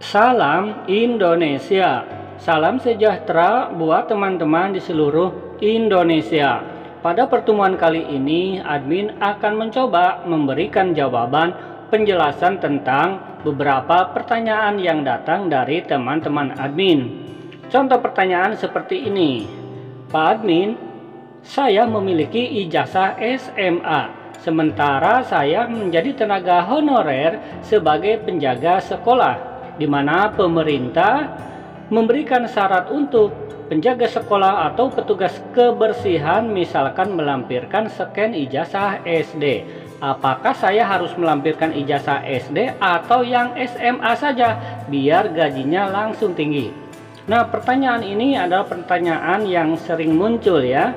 Salam Indonesia, salam sejahtera buat teman-teman di seluruh Indonesia. Pada pertemuan kali ini, admin akan mencoba memberikan jawaban penjelasan tentang beberapa pertanyaan yang datang dari teman-teman admin. Contoh pertanyaan seperti ini. Pak admin, saya memiliki ijazah SMA, sementara saya menjadi tenaga honorer sebagai penjaga sekolah, di mana pemerintah memberikan syarat untuk penjaga sekolah atau petugas kebersihan misalkan melampirkan scan ijazah SD. Apakah saya harus melampirkan ijazah SD atau yang SMA saja biar gajinya langsung tinggi? Nah, pertanyaan ini adalah pertanyaan yang sering muncul ya.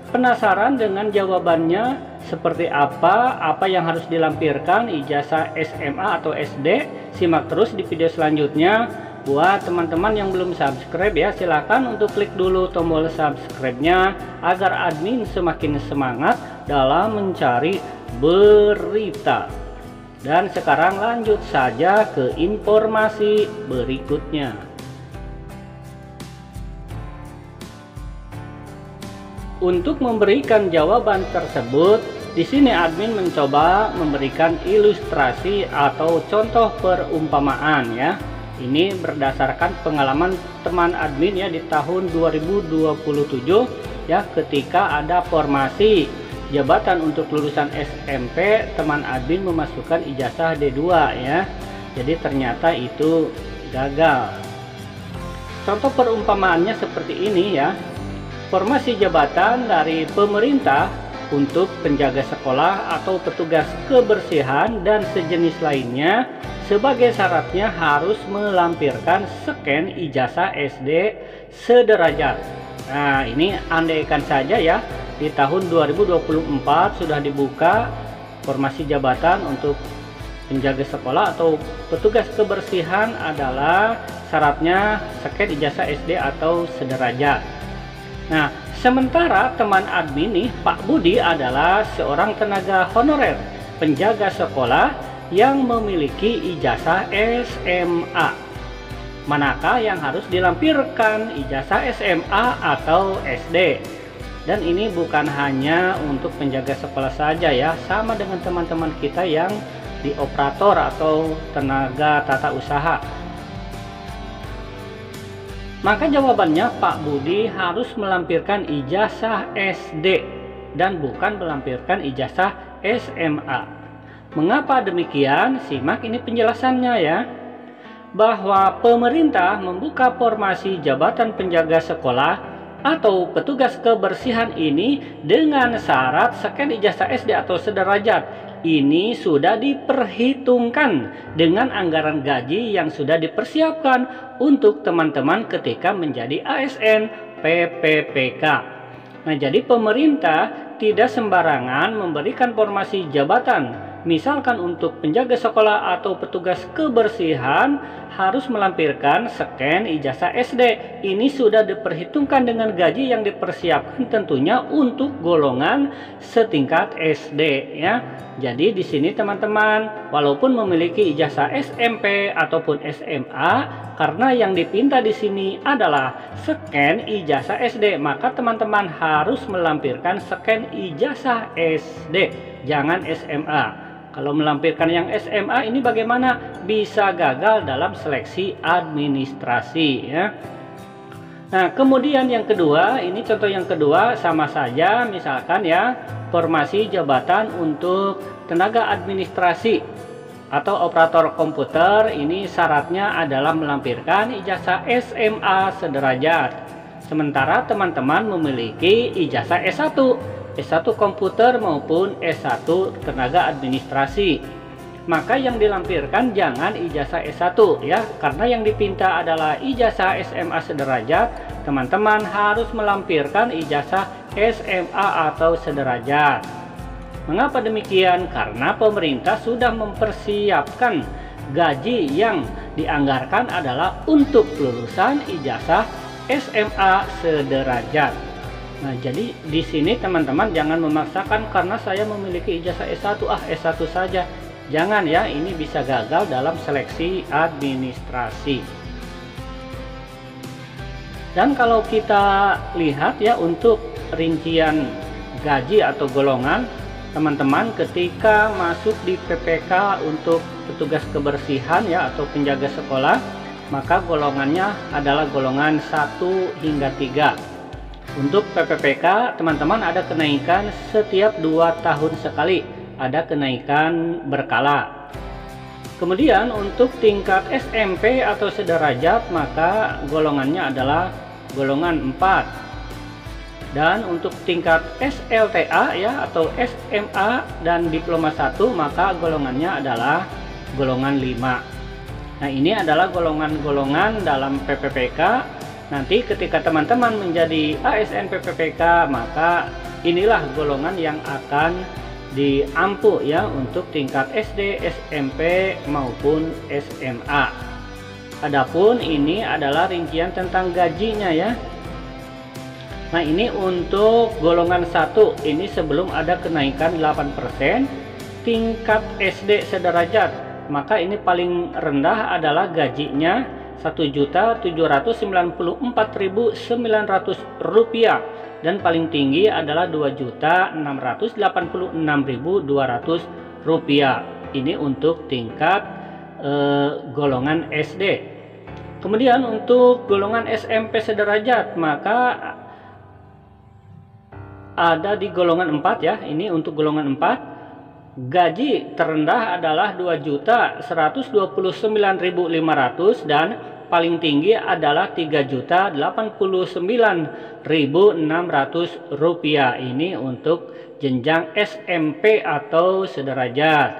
Penasaran dengan jawabannya? Seperti apa yang harus dilampirkan ijazah SMA atau SD? Simak terus di video selanjutnya. Buat teman-teman yang belum subscribe ya, silahkan untuk klik dulu tombol subscribe-nya agar admin semakin semangat dalam mencari berita. Dan sekarang lanjut saja ke informasi berikutnya. Untuk memberikan jawaban tersebut, di sini admin mencoba memberikan ilustrasi atau contoh perumpamaan ya. Ini berdasarkan pengalaman teman admin ya di tahun 2027 ya, ketika ada formasi jabatan untuk lulusan SMP, teman admin memasukkan ijazah D2 ya. Jadi ternyata itu gagal. Contoh perumpamaannya seperti ini ya. Formasi jabatan dari pemerintah untuk penjaga sekolah atau petugas kebersihan dan sejenis lainnya, sebagai syaratnya harus melampirkan scan ijazah SD sederajat. Nah, ini andaikan saja ya, di tahun 2024 sudah dibuka formasi jabatan untuk penjaga sekolah atau petugas kebersihan adalah syaratnya scan ijazah SD atau sederajat. Nah, sementara teman admin nih, Pak Budi adalah seorang tenaga honorer penjaga sekolah yang memiliki ijazah SMA. Manakah yang harus dilampirkan, ijazah SMA atau SD? Dan ini bukan hanya untuk penjaga sekolah saja ya, sama dengan teman-teman kita yang di operator atau tenaga tata usaha. Maka jawabannya Pak Budi harus melampirkan ijazah SD dan bukan melampirkan ijazah SMA. Mengapa demikian? Simak ini penjelasannya ya. Bahwa pemerintah membuka formasi jabatan penjaga sekolah atau petugas kebersihan ini dengan syarat scan ijazah SD atau sederajat. Ini sudah diperhitungkan dengan anggaran gaji yang sudah dipersiapkan untuk teman-teman ketika menjadi ASN PPPK. Nah, jadi pemerintah tidak sembarangan memberikan formasi jabatan. Misalkan untuk penjaga sekolah atau petugas kebersihan harus melampirkan scan ijazah SD. Ini sudah diperhitungkan dengan gaji yang dipersiapkan tentunya untuk golongan setingkat SD ya. Jadi di sini teman-teman, walaupun memiliki ijazah SMP ataupun SMA, karena yang dipinta di sini adalah scan ijazah SD, maka teman-teman harus melampirkan scan ijazah SD, jangan SMA. Kalau melampirkan yang SMA ini bagaimana? Bisa gagal dalam seleksi administrasi ya. Nah, kemudian yang kedua, ini contoh yang kedua sama saja, misalkan ya, formasi jabatan untuk tenaga administrasi atau operator komputer, ini syaratnya adalah melampirkan ijazah SMA sederajat. Sementara teman-teman memiliki ijazah S1, S1 komputer maupun S1 tenaga administrasi. Maka yang dilampirkan jangan ijazah S1 ya, karena yang dipinta adalah ijazah SMA sederajat. Teman-teman harus melampirkan ijazah SMA atau sederajat. Mengapa demikian? Karena pemerintah sudah mempersiapkan gaji yang dianggarkan adalah untuk lulusan ijazah SMA sederajat. Nah, jadi di sini teman-teman jangan memaksakan karena saya memiliki ijazah S1, S1 saja. Jangan ya, ini bisa gagal dalam seleksi administrasi. Dan kalau kita lihat ya, untuk rincian gaji atau golongan, teman-teman ketika masuk di PPK untuk petugas kebersihan ya atau penjaga sekolah, maka golongannya adalah golongan 1 hingga 3. Untuk PPPK, teman-teman ada kenaikan setiap 2 tahun sekali, ada kenaikan berkala. Kemudian untuk tingkat SMP atau sederajat, maka golongannya adalah golongan 4. Dan untuk tingkat SLTA ya atau SMA dan diploma 1, maka golongannya adalah golongan 5. Nah, ini adalah golongan-golongan dalam PPPK. Nanti ketika teman-teman menjadi ASN PPPK, maka inilah golongan yang akan diampu ya untuk tingkat SD, SMP maupun SMA. Adapun ini adalah rincian tentang gajinya ya. Nah, ini untuk golongan 1, ini sebelum ada kenaikan 8%, tingkat SD sederajat, maka ini paling rendah adalah gajinya Rp1.794.900 dan paling tinggi adalah Rp2.686.200. Ini untuk tingkat golongan SD. Kemudian untuk golongan SMP sederajat, maka ada di golongan 4 ya. Ini untuk golongan 4, gaji terendah adalah Rp2.129.500 dan paling tinggi adalah Rp3.089.600. Ini untuk jenjang SMP atau sederajat.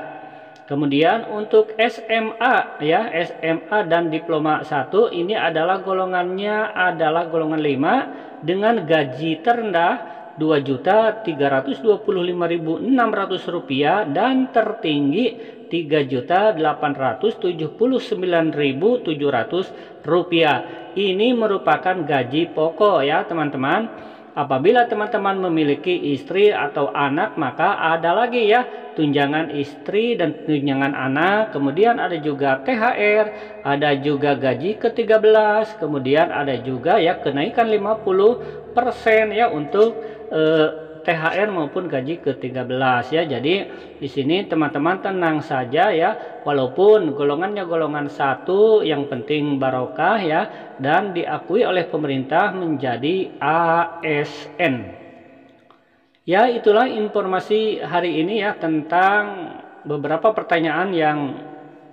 Kemudian untuk SMA ya, SMA dan diploma 1, ini adalah golongannya adalah golongan 5 dengan gaji terendah Rp2.325.600 dan tertinggi Rp3.879.700. Ini merupakan gaji pokok ya teman-teman. Apabila teman-teman memiliki istri atau anak, maka ada lagi ya tunjangan istri dan tunjangan anak, kemudian ada juga THR, ada juga gaji ke-13, kemudian ada juga ya kenaikan 50% ya untuk THR maupun gaji ke-13 ya. Jadi di sini teman-teman tenang saja ya, walaupun golongannya golongan 1, yang penting barokah ya dan diakui oleh pemerintah menjadi ASN. Ya, itulah informasi hari ini ya tentang beberapa pertanyaan yang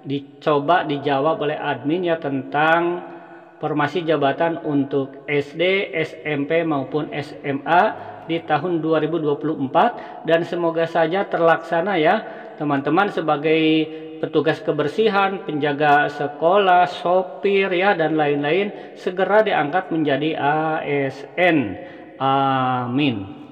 dicoba dijawab oleh admin ya tentang formasi jabatan untuk SD, SMP maupun SMA di tahun 2024, dan semoga saja terlaksana ya teman-teman sebagai petugas kebersihan, penjaga sekolah, sopir ya dan lain-lain segera diangkat menjadi ASN. Amin.